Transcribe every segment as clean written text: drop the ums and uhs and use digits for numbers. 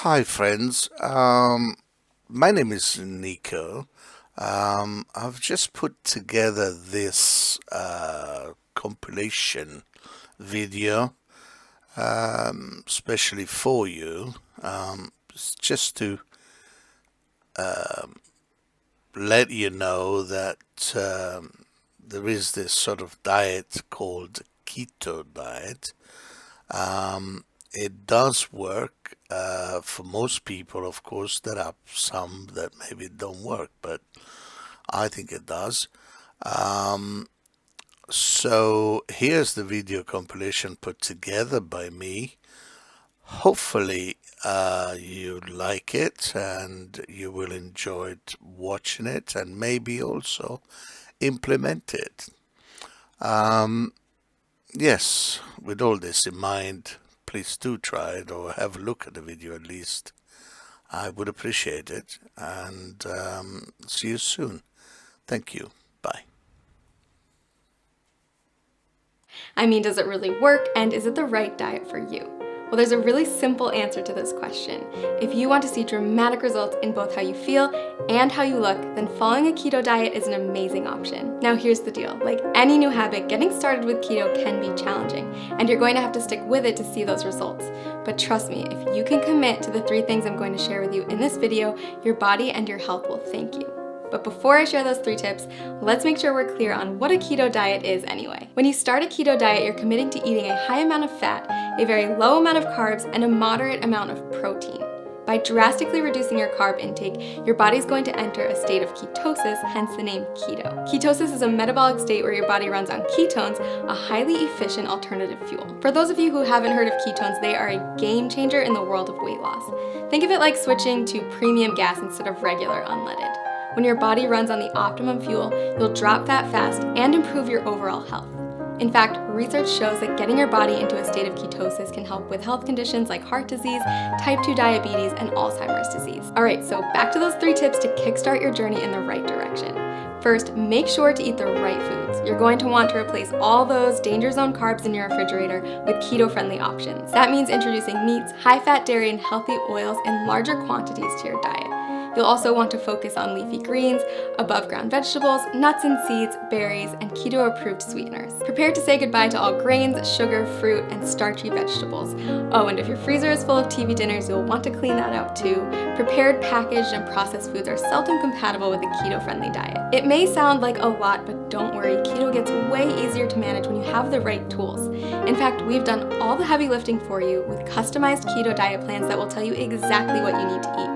Hi, friends. My name is Nico. I've just put together this compilation video, especially for you. It's just to let you know that there is this sort of diet called keto diet. It does work for most people, of course. There are some that maybe don't work, but I think it does. Um, so here's the video compilation put together by me. Hopefully, you like it and you will enjoy watching it and maybe also implement it. Um, yes, with all this in mind, please do try it or have a look at the video at least. I would appreciate it. And see you soon. Thank you. Bye. I mean, does it really work, and is it the right diet for you? Well, there's a really simple answer to this question. If you want to see dramatic results in both how you feel and how you look, then following a keto diet is an amazing option. Now here's the deal. Like any new habit, getting started with keto can be challenging, and you're going to have to stick with it to see those results. But trust me, if you can commit to the 3 things I'm going to share with you in this video, your body and your health will thank you. But before I share those 3 tips, let's make sure we're clear on what a keto diet is anyway. When you start a keto diet, you're committing to eating a high amount of fat, a very low amount of carbs, and a moderate amount of protein. By drastically reducing your carb intake, your body's going to enter a state of ketosis, hence the name keto. Ketosis is a metabolic state where your body runs on ketones, a highly efficient alternative fuel. For those of you who haven't heard of ketones, they are a game changer in the world of weight loss. Think of it like switching to premium gas instead of regular unleaded. When your body runs on the optimum fuel, you'll drop fat fast and improve your overall health. In fact, research shows that getting your body into a state of ketosis can help with health conditions like heart disease, type 2 diabetes, and Alzheimer's disease. Alright, so back to those 3 tips to kickstart your journey in the right direction. First, make sure to eat the right foods. You're going to want to replace all those danger zone carbs in your refrigerator with keto-friendly options. That means introducing meats, high-fat dairy, and healthy oils in larger quantities to your diet. You'll also want to focus on leafy greens, above-ground vegetables, nuts and seeds, berries, and keto-approved sweeteners. Prepare to say goodbye to all grains, sugar, fruit, and starchy vegetables. Oh, and if your freezer is full of TV dinners, you'll want to clean that out too. Prepared, packaged, and processed foods are seldom compatible with a keto-friendly diet. It may sound like a lot, but don't worry, keto gets way easier to manage when you have the right tools. In fact, we've done all the heavy lifting for you with customized keto diet plans that will tell you exactly what you need to eat.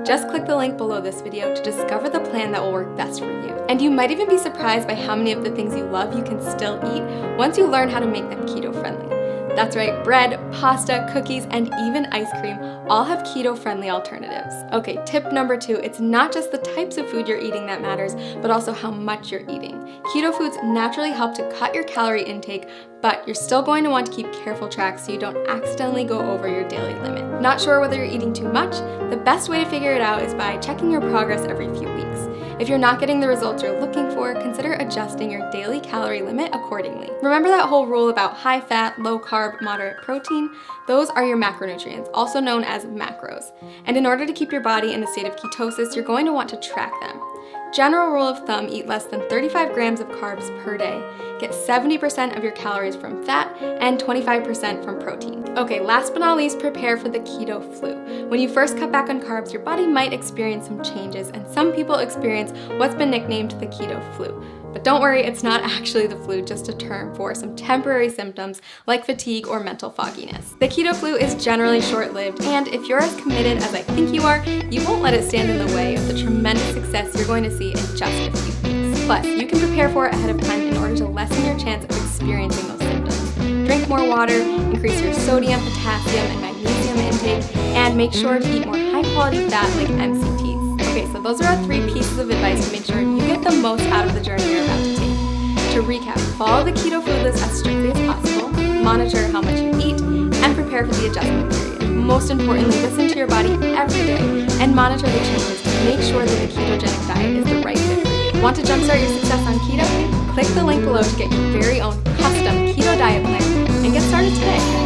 Just click the link below this video to discover the plan that will work best for you. And you might even be surprised by how many of the things you love you can still eat once you learn how to make them keto-friendly. That's right, bread, pasta, cookies, and even ice cream all have keto-friendly alternatives. Okay, tip number 2, it's not just the types of food you're eating that matters, but also how much you're eating. Keto foods naturally help to cut your calorie intake, but you're still going to want to keep careful track so you don't accidentally go over your daily limit. Not sure whether you're eating too much? The best way to figure it out is by checking your progress every few weeks. If you're not getting the results you're looking for, consider adjusting your daily calorie limit accordingly. Remember that whole rule about high fat, low carb, moderate protein? Those are your macronutrients, also known as macros. And in order to keep your body in a state of ketosis, you're going to want to track them. General rule of thumb, eat less than 35 grams of carbs per day. Get 70% of your calories from fat and 25% from protein. Okay, last but not least, prepare for the keto flu. When you first cut back on carbs, your body might experience some changes, and some people experience what's been nicknamed the keto flu. But don't worry, it's not actually the flu, just a term for some temporary symptoms like fatigue or mental fogginess. The keto flu is generally short-lived, and if you're as committed as I think you are, you won't let it stand in the way of the tremendous success you're going to see in just a few weeks. Plus, you can prepare for it ahead of time in order to lessen your chance of experiencing those symptoms. Drink more water, increase your sodium, potassium, and magnesium intake, and make sure to eat more high-quality fat like MCTs. Okay, so those are our 3 pieces of advice to make sure you get the most out of the journey you're about to take. To recap, follow the keto food list as strictly as possible, monitor how much you eat, and prepare for the adjustment period. Most importantly, listen to your body every day and monitor the changes to make sure that the ketogenic diet is the right fit for you. Want to jumpstart your success on keto? Click the link below to get your very own custom keto diet plan and get started today.